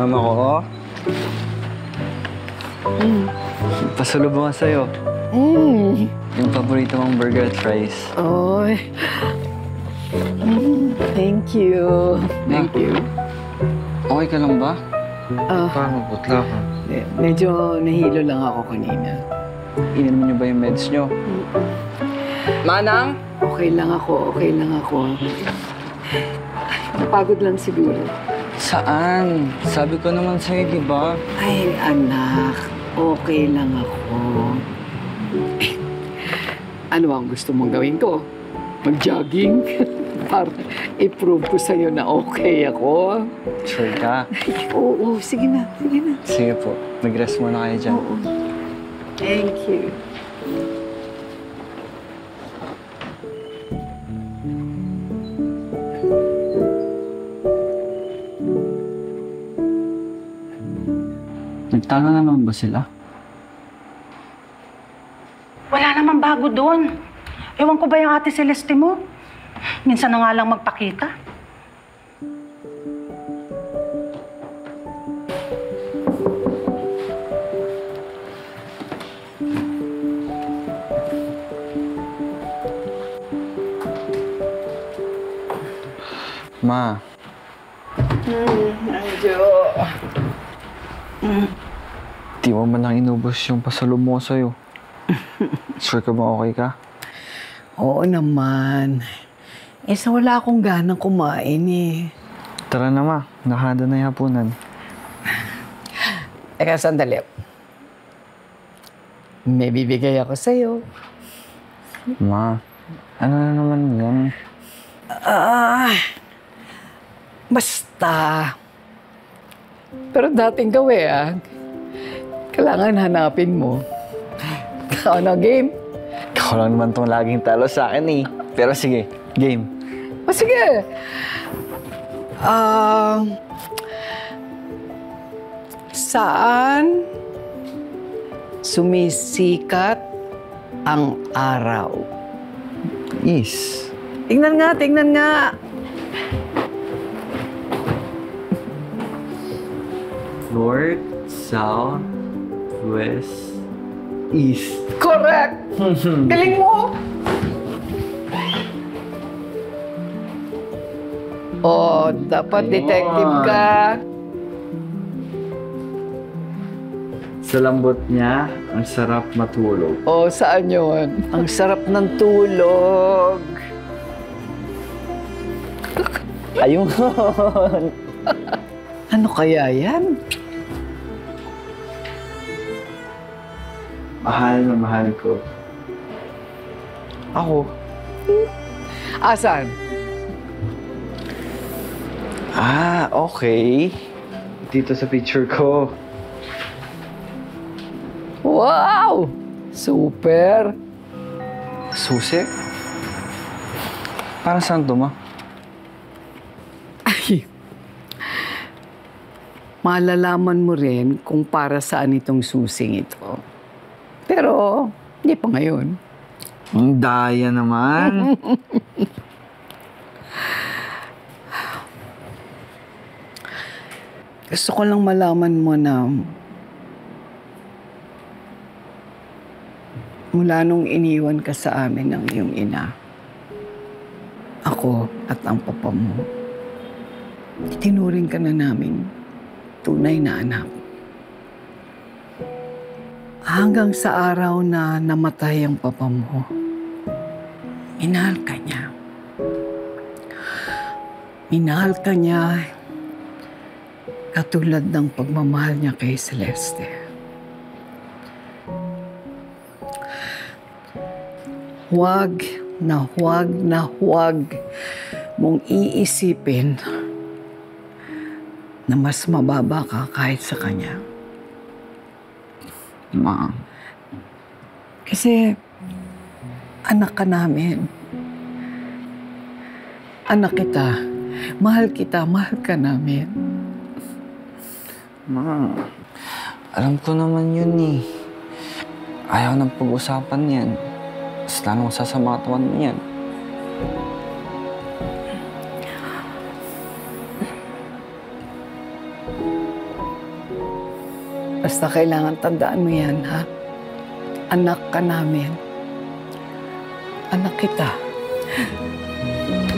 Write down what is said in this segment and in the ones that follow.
Mama ko, oh. Pasalubong ka sa'yo. Yung paborito mong burger at fries. Oy. Thank you. Thank you. Okay ka lang ba? Paano? Putla ka. Medyo nahilo lang ako kanina. Ininom niyo ba yung meds niyo? Manang? Okay lang ako. Napagod lang siguro. Saan? Sabi ko naman sa'yo, di ba? Ay, anak. Okay lang ako. Ano ang gusto mong gawin ko? Mag-jogging? Para i-prove ko sa'yo na okay ako. Sure ka? Oo, sige na. Sige po. Mag-rest muna kayo dyan. Oo. Thank you. Nagtalo na naman ba sila? Wala namang bago doon. Ewan ko ba yung ate Celeste mo? Minsan na nga lang magpakita. Ma. Anjo. Di mo man lang inubos yung pasalubong ko sa'yo. Sure ka ba okay ka? Oo naman. Wala akong ganang kumain eh. Tara na, Ma. Nakahanda na yung hapunan. Teka, sandali. May bibigay ako sa'yo. Ma, ano na naman yan? Basta. Pero dating gawin, kailangan hanapin mo. Ano, game? Ikaw lang naman itong laging talo sa akin eh. Pero sige, game. O sige. Saan sumisikat ang araw? Is. Tingnan nga. North, South, West, East. Correct! Galing mo! Oh, dapat detective ka. Sa lambot niya, ang sarap matulog. Oh, saan yun? Ang sarap ng tulog. Ayun. Ano kaya yan? Mahal na mahal ko. Ako. Asan? Okay. Dito sa picture ko. Wow! Super! Susi? Para saan to, Ma? Ay, malalaman mo rin kung para saan itong susing ito. Pero, hindi pa ngayon. Ang daya naman. Gusto ko lang malaman mo na mula nung iniwan ka sa amin ng iyong ina, ako at ang papa mo, itinuring ka na namin tunay na anak. Hanggang sa araw na namatay ang papa mo, minahal ka niya. Minahal ka niya katulad ng pagmamahal niya kay Celeste. Huwag mong iisipin na mas mababa ka kahit sa kanya. Ma. Kasi anak ka namin. Anak kita. Mahal ka namin. Ma, alam ko naman yun eh. Ayaw nang pag-usapan yan. Mas lalong sasama katawan mo yan. Basta kailangan tandaan mo yan, ha? Anak ka namin. Anak kita.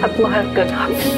At mahal ka namin.